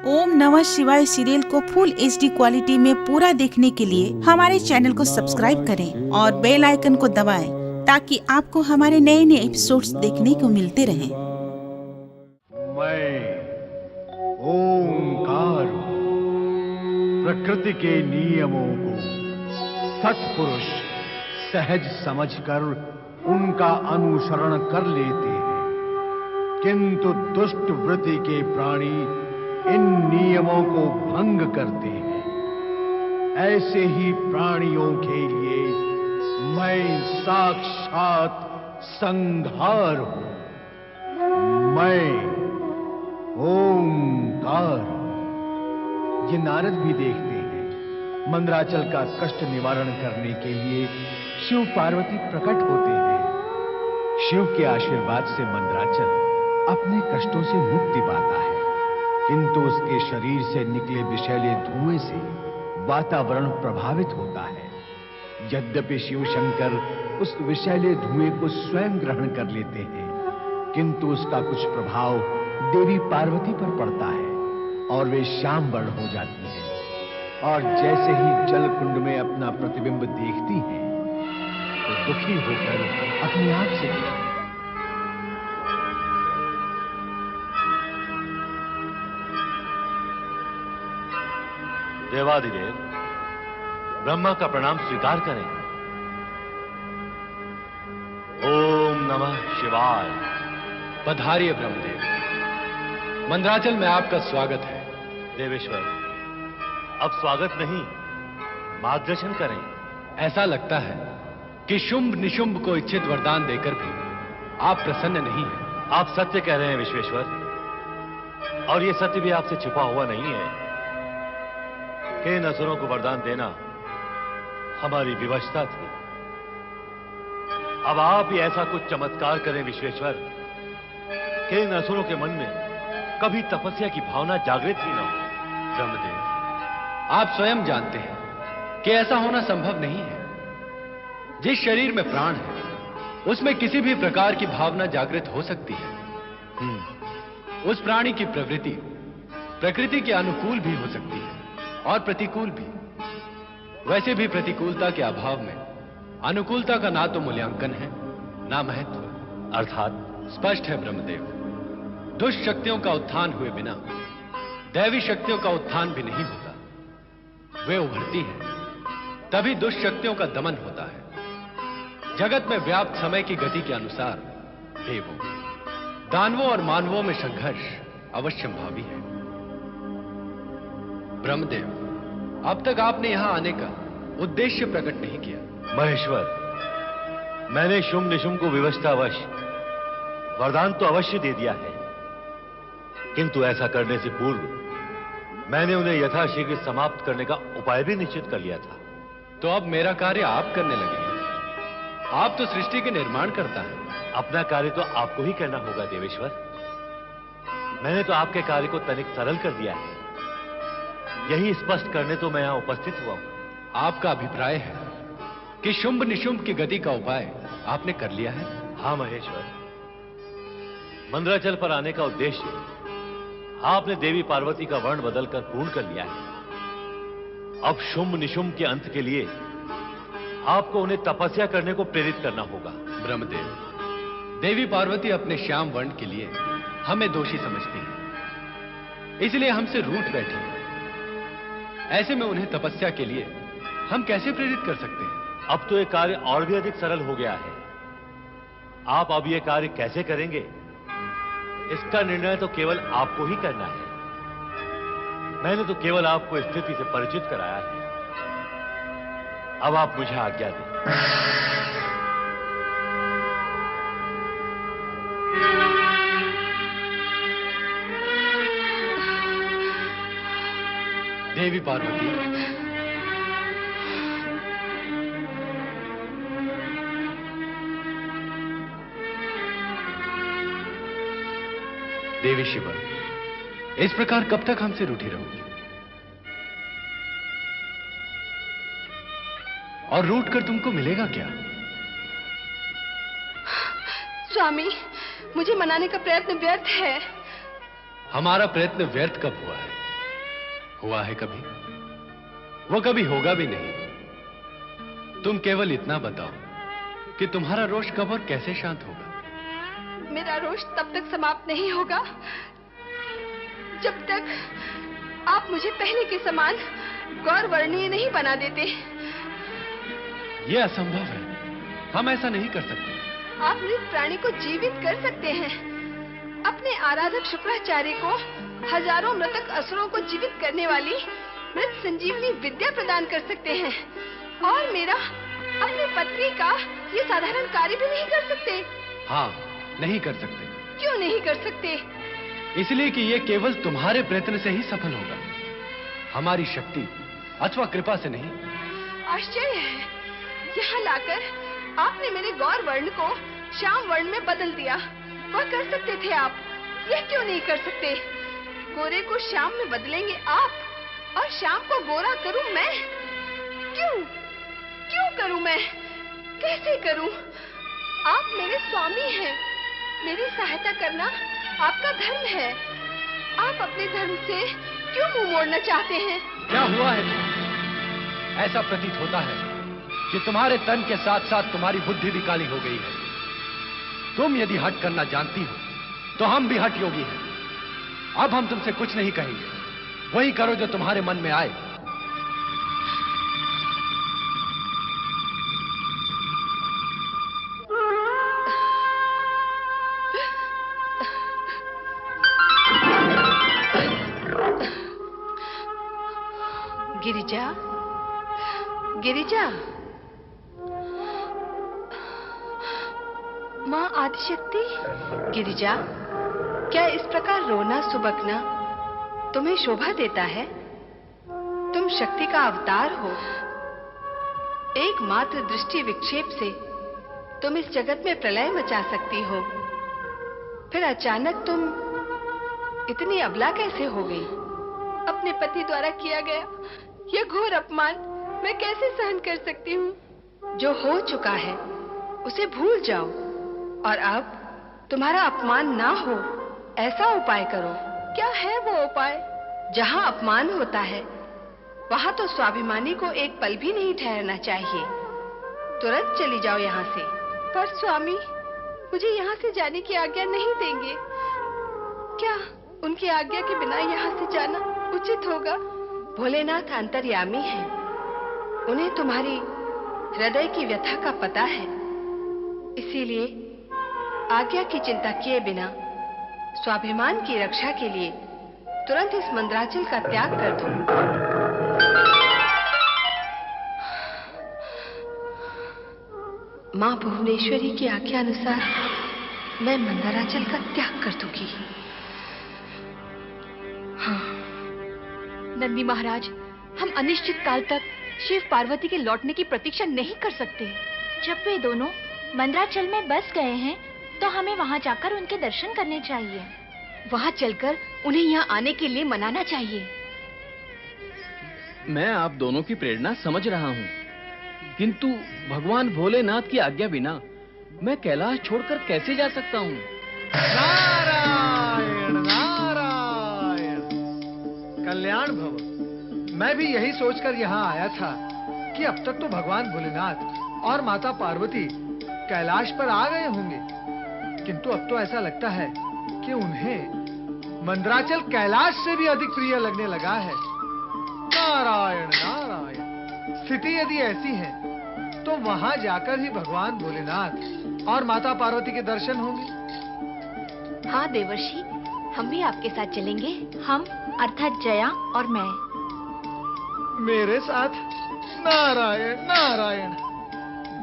ओम नमः शिवाय सीरियल को फुल HD क्वालिटी में पूरा देखने के लिए हमारे चैनल को सब्सक्राइब करें और बेल आइकन को दबाएं ताकि आपको हमारे नए नए एपिसोड्स देखने को मिलते रहें। मैं ओंकार हूं। प्रकृति के नियमों को सत्पुरुष सहज समझकर उनका अनुसरण कर लेते हैं, किंतु दुष्ट वृत्ति के प्राणी इन नियमों को भंग करते हैं। ऐसे ही प्राणियों के लिए मैं साक्षात संहार हूं। मैं ओंकार हूं। ये नारद भी देखते हैं। मंदराचल का कष्ट निवारण करने के लिए शिव पार्वती प्रकट होते हैं। शिव के आशीर्वाद से मंदराचल अपने कष्टों से मुक्ति पाता है, किंतु उसके शरीर से निकले विषैले धुएं से वातावरण प्रभावित होता है। यद्यपि शिव शंकर उस विषैले धुएं को स्वयं ग्रहण कर लेते हैं, किंतु उसका कुछ प्रभाव देवी पार्वती पर पड़ता है और वे श्याम वर्ण हो जाती हैं। और जैसे ही जल कुंड में अपना प्रतिबिंब देखती हैं, तो दुखी होकर अपने आप से कहती हैं, देवादिदेव, ब्रह्मा का प्रणाम स्वीकार करें। ओम नमः शिवाय। पधारिए ब्रह्मदेव, मंदराचल में आपका स्वागत है। देवेश्वर, अब स्वागत नहीं, मार्गदर्शन करें। ऐसा लगता है कि शुंभ निशुंभ को इच्छित वरदान देकर भी आप प्रसन्न नहीं हैं। आप सत्य कह रहे हैं विश्वेश्वर, और यह सत्य भी आपसे छिपा हुआ नहीं है कि इन असुरों को वरदान देना हमारी विवशता थी। अब आप ही ऐसा कुछ चमत्कार करें विश्वेश्वर कि इन असुरों के मन में कभी तपस्या की भावना जागृत ही न हो। ब्रह्मदेव, आप स्वयं जानते हैं कि ऐसा होना संभव नहीं है। जिस शरीर में प्राण है, उसमें किसी भी प्रकार की भावना जागृत हो सकती है। उस प्राणी की प्रवृत्ति प्रकृति के अनुकूल भी हो सकती है और प्रतिकूल भी। वैसे भी प्रतिकूलता के अभाव में अनुकूलता का ना तो मूल्यांकन है, ना महत्व। अर्थात स्पष्ट है ब्रह्मदेव, दुष्ट शक्तियों का उत्थान हुए बिना दैवी शक्तियों का उत्थान भी नहीं होता। वे उभरती हैं, तभी दुष्ट शक्तियों का दमन होता है। जगत में व्याप्त समय की गति के अनुसार देवों, दानवों और मानवों में संघर्ष अवश्यंभावी है। ब्रह्मदेव, अब तक आपने यहां आने का उद्देश्य प्रकट नहीं किया। महेश्वर, मैंने शुंभ निशुंभ को विवशतावश वरदान तो अवश्य दे दिया है, किंतु ऐसा करने से पूर्व मैंने उन्हें यथाशीघ्र समाप्त करने का उपाय भी निश्चित कर लिया था। तो अब मेरा कार्य आप करने लगे हैं। आप तो सृष्टि के निर्माण करता है। अपना कार्य तो आपको ही करना होगा देवेश्वर। मैंने तो आपके कार्य को तनिक सरल कर दिया है, यही स्पष्ट करने तो मैं यहां उपस्थित हुआ हूं। आपका अभिप्राय है कि शुंभ निशुंभ की गति का उपाय आपने कर लिया है? हां महेश्वर, मंदराचल पर आने का उद्देश्य आपने देवी पार्वती का वर्ण बदलकर पूर्ण कर लिया है। अब शुंभ निशुंभ के अंत के लिए आपको उन्हें तपस्या करने को प्रेरित करना होगा। ब्रह्मदेव, देवी पार्वती अपने श्याम वर्ण के लिए हमें दोषी समझती है, इसलिए हमसे रूठ बैठी है। ऐसे में उन्हें तपस्या के लिए हम कैसे प्रेरित कर सकते हैं? अब तो यह कार्य और भी अधिक सरल हो गया है। आप अब यह कार्य कैसे करेंगे, इसका निर्णय तो केवल आपको ही करना है। मैंने तो केवल आपको स्थिति से परिचित कराया है। अब आप मुझे आज्ञा दें। देवी पार्वती, देवी शिवा, इस प्रकार कब तक हमसे रूठी रहोगी? और रूठ कर तुमको मिलेगा क्या? स्वामी, मुझे मनाने का प्रयत्न व्यर्थ है। हमारा प्रयत्न व्यर्थ कब हुआ है? हुआ है कभी? वो कभी होगा भी नहीं। तुम केवल इतना बताओ कि तुम्हारा रोष कब और कैसे शांत होगा? मेरा रोष तब तक समाप्त नहीं होगा जब तक आप मुझे पहले के समान गौरवर्णीय नहीं बना देते। यह असंभव है, हम ऐसा नहीं कर सकते। आप मृत प्राणी को जीवित कर सकते हैं। अपने आराधक शुक्राचार्य को हजारों मृतक असुरों को जीवित करने वाली मृत संजीवनी विद्या प्रदान कर सकते हैं। और मेरा अपनी पत्नी का ये साधारण कार्य भी नहीं कर सकते। हाँ, नहीं कर सकते। क्यों नहीं कर सकते? इसलिए कि ये केवल तुम्हारे प्रयत्न से ही सफल होगा, हमारी शक्ति अथवा कृपा से नहीं। आश्चर्य है, यहाँ लाकर आपने मेरे गौर वर्ण को श्याम वर्ण में बदल दिया। वह कर सकते थे आप, यह क्यों नहीं कर सकते? गोरे को श्याम में बदलेंगे आप और श्याम को गोरा करूं मैं? क्यों करूं मैं? कैसे करूं? आप मेरे स्वामी हैं, मेरी सहायता करना आपका धर्म है। आप अपने धर्म से क्यों मुंह मोड़ना चाहते हैं? क्या हुआ है तुम्हें? ऐसा प्रतीत होता है कि तुम्हारे तन के साथ साथ तुम्हारी बुद्धि भी काली हो गई है। तुम यदि हठ करना जानती हो तो हम भी हठ योगी हैं। अब हम तुमसे कुछ नहीं कहेंगे, वही करो जो तुम्हारे मन में आए। गिरिजा, गिरिजा, माँ आदिशक्ति। गिरिजा, क्या इस प्रकार रोना सुबकना तुम्हें शोभा देता है? तुम शक्ति का अवतार हो। एकमात्र दृष्टि विक्षेप से तुम इस जगत में प्रलय मचा सकती हो। फिर अचानक तुम इतनी अबला कैसे हो गई? अपने पति द्वारा किया गया यह घोर अपमान मैं कैसे सहन कर सकती हूँ? जो हो चुका है उसे भूल जाओ और अब तुम्हारा अपमान ना हो ऐसा उपाय करो। क्या है वो उपाय? जहाँ अपमान होता है वहाँ तो स्वाभिमानी को एक पल भी नहीं ठहरना चाहिए। तुरंत चली जाओ यहाँ से। पर स्वामी मुझे यहाँ से जाने की आज्ञा नहीं देंगे। क्या उनकी आज्ञा के बिना यहाँ से जाना उचित होगा? भोलेनाथ अंतर्यामी हैं। उन्हें तुम्हारी हृदय की व्यथा का पता है। इसीलिए आज्ञा की चिंता किए बिना स्वाभिमान की रक्षा के लिए तुरंत इस मंदराचल का त्याग कर दो। मां भुवनेश्वरी की आज्ञा अनुसार मैं मंदराचल का त्याग कर दूंगी। हाँ। नंदी महाराज, हम अनिश्चित काल तक शिव पार्वती के लौटने की प्रतीक्षा नहीं कर सकते। जब वे दोनों मंदराचल में बस गए हैं तो हमें वहां जाकर उनके दर्शन करने चाहिए। वहां चलकर उन्हें यहाँ आने के लिए मनाना चाहिए। मैं आप दोनों की प्रेरणा समझ रहा हूँ, किंतु भगवान भोलेनाथ की आज्ञा बिना मैं कैलाश छोड़कर कैसे जा सकता हूँ? नारायण नारायण, कल्याण भव। मैं भी यही सोचकर यहाँ आया था कि अब तक तो भगवान भोलेनाथ और माता पार्वती कैलाश पर आ गए होंगे, किंतु अब तो ऐसा लगता है कि उन्हें मंदराचल कैलाश से भी अधिक प्रिय लगने लगा है। नारायण नारायण, स्थिति यदि ऐसी है तो वहां जाकर ही भगवान भोलेनाथ और माता पार्वती के दर्शन होंगे। हाँ देवर्षि, हम भी आपके साथ चलेंगे। हम अर्थात जया और मैं। मेरे साथ? नारायण नारायण।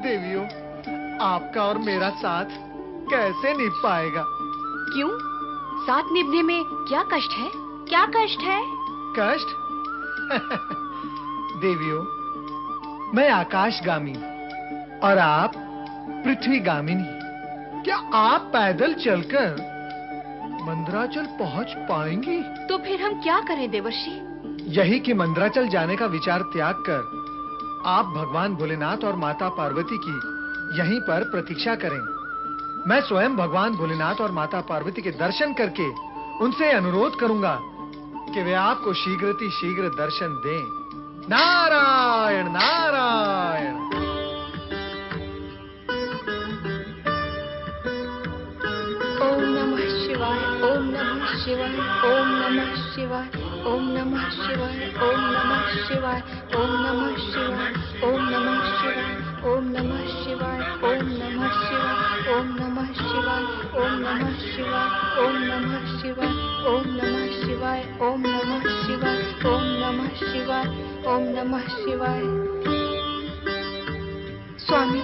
देवियों, आपका और मेरा साथ कैसे निभ पाएगा? क्यों? साथ निभने में क्या कष्ट है? क्या कष्ट है? कष्ट? देवियों, मैं आकाशगामी और आप पृथ्वीगामिनी। क्या आप पैदल चलकर मंदराचल पहुंच पाएंगी? तो फिर हम क्या करें देवर्षि? यही कि मंदराचल जाने का विचार त्याग कर आप भगवान भोलेनाथ और माता पार्वती की यहीं पर प्रतीक्षा करें। मैं स्वयं भगवान भोलेनाथ और माता पार्वती के दर्शन करके उनसे अनुरोध करूंगा कि वे आपको शीघ्र दर्शन दें। नारायण नारायण। ओम नमः शिवाय, ओम नमः शिवाय, ओम नमः शिवाय, ओम नमः शिवाय, ओम नमः शिवाय, ओम नमः शिवाय, ओम नमः शिवाय, ओम नमः शिवाय, ओम नमः शिवाय, ओम नमः शिवाय, ओम नमः शिवाय, ओम नमः शिवाय, ओम नमः शिवाय, ओम नमः शिवाय, ओम नमः शिवाय, ओम नमः शिवाय। स्वामी,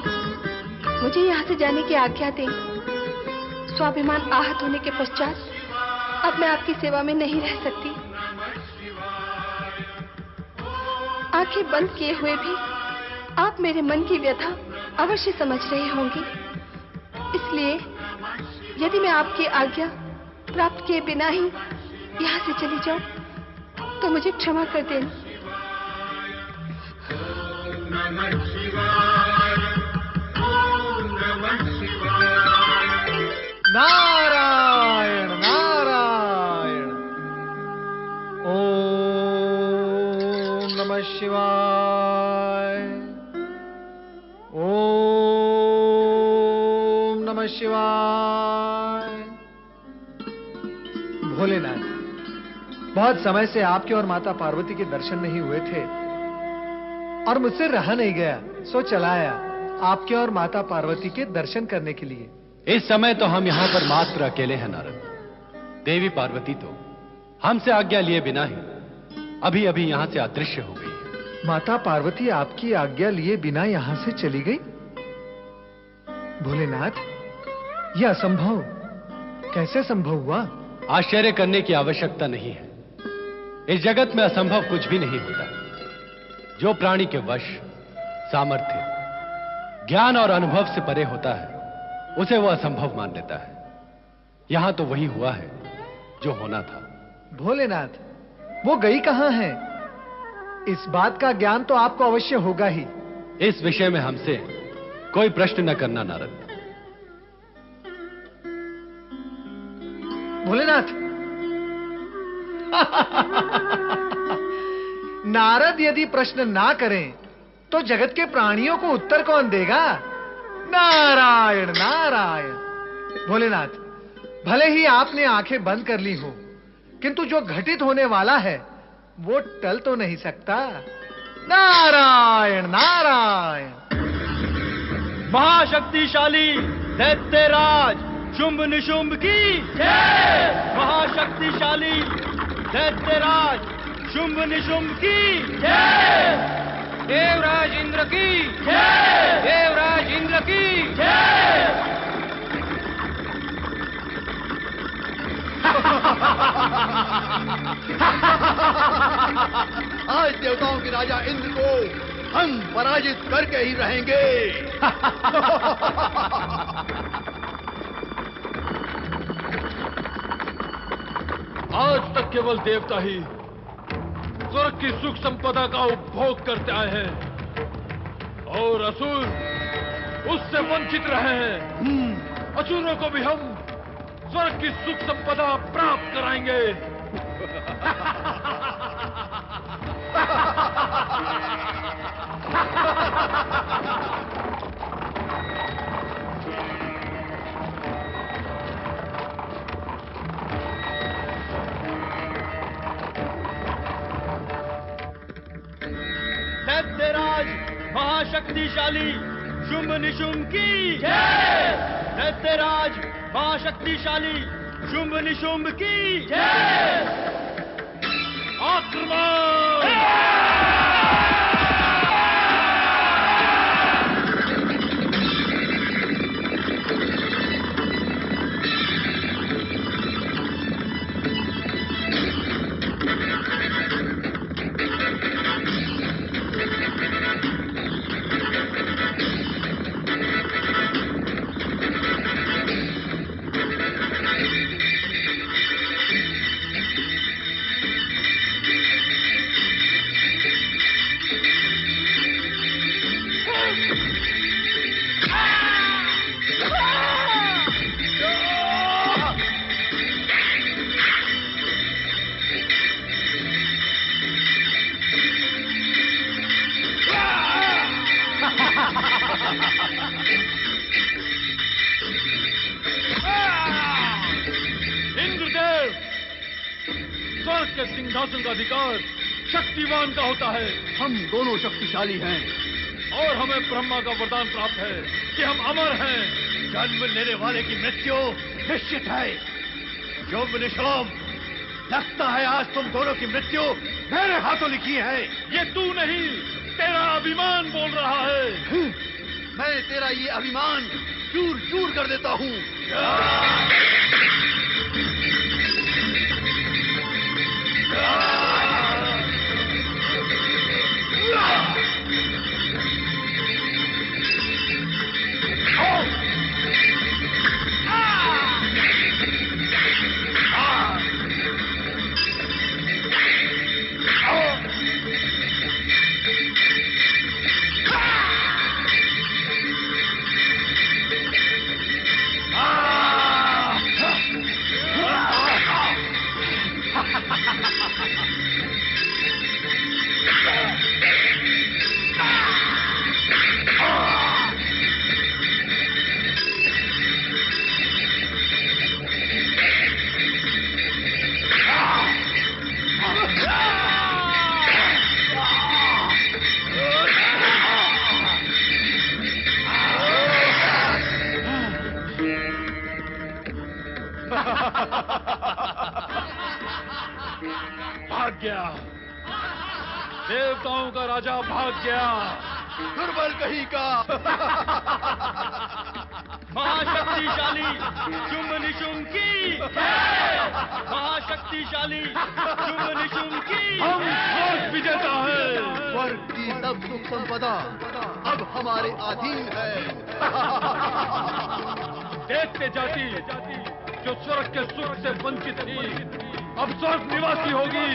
मुझे यहाँ से जाने की आज्ञा दें। स्वाभिमान आहत होने के पश्चात अब मैं आपकी सेवा में नहीं रह सकती। आंखें बंद किए हुए भी आप मेरे मन की व्यथा अवश्य समझ रहे होंगे। इसलिए यदि मैं आपकी आज्ञा प्राप्त किए बिना ही यहाँ से चली जाऊं तो मुझे क्षमा कर देना। नारायण नारायण। ओम नमः शिवाय, ओम नमः शिवाय। भोलेनाथ, बहुत समय से आपके और माता पार्वती के दर्शन नहीं हुए थे और मुझसे रहा नहीं गया, सो चला आया आपके और माता पार्वती के दर्शन करने के लिए। इस समय तो हम यहाँ पर मात्र अकेले हैं नारद। देवी पार्वती तो हमसे आज्ञा लिए बिना ही अभी अभी यहाँ से अदृश्य हो गई। माता पार्वती आपकी आज्ञा लिए बिना यहाँ से चली गई? भोलेनाथ, यह असंभव कैसे संभव हुआ? आश्चर्य करने की आवश्यकता नहीं है। इस जगत में असंभव कुछ भी नहीं होता। जो प्राणी के वश, सामर्थ्य, ज्ञान और अनुभव से परे होता है उसे वो असंभव मान लेता है। यहां तो वही हुआ है जो होना था। भोलेनाथ, वो गई कहां है? इस बात का ज्ञान तो आपको अवश्य होगा ही। इस विषय में हमसे कोई प्रश्न न करना नारद। भोलेनाथ, नारद यदि प्रश्न ना करें तो जगत के प्राणियों को उत्तर कौन देगा? नारायण नारायण। भोलेनाथ, भले ही आपने आंखें बंद कर ली हो, किंतु जो घटित होने वाला है वो टल तो नहीं सकता। नारायण नारायण। महाशक्तिशाली दैत्यराज शुंभ निशुंभ की जय। महाशक्तिशाली दैत्यराज शुंभ निशुंभ की जय। देवराज इंद्र की जय। देवराज इंद्र की जय। आज देवताओं के राजा इंद्र को हम पराजित करके ही रहेंगे। आज तक केवल देवता ही स्वर्ग की सुख संपदा का उपभोग करते आए हैं और असुर उससे वंचित रहे हैं। असुरों को भी हम स्वर्ग की सुख संपदा प्राप्त कराएंगे। दैत्यराज महाशक्तिशाली शुंभ निशुंभ की जय। दैत्यराज महाशक्तिशाली शुंभ निशुंभ की जय। आक्रमण। के सिंहासन का अधिकार शक्तिवान का होता है। हम दोनों शक्तिशाली हैं और हमें ब्रह्मा का वरदान प्राप्त है कि हम अमर हैं। जन्म लेने वाले की मृत्यु निश्चित है। शुभ निशुभ, लगता है आज तुम दोनों की मृत्यु मेरे हाथों लिखी है। ये तू नहीं, तेरा अभिमान बोल रहा है। मैं तेरा ये अभिमान चूर चूर कर देता हूँ। भाग गया, देवताओं का राजा भाग गया। दुर्बल कहीं का। महाशक्तिशाली शुंभ निशुंभ की जय। महाशक्तिशाली शुंभ निशुंभ की हम आज विजेता है। स्वर्ग की सब सुख संपदा अब हमारे अधीन है। देखते जाति जो स्वर्ग के सुख से वंचित थी, अब स्वर्ग निवासी होगी।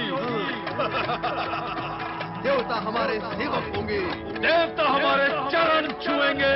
देवता हमारे सेवक होंगे। देवता हमारे चरण छुएंगे।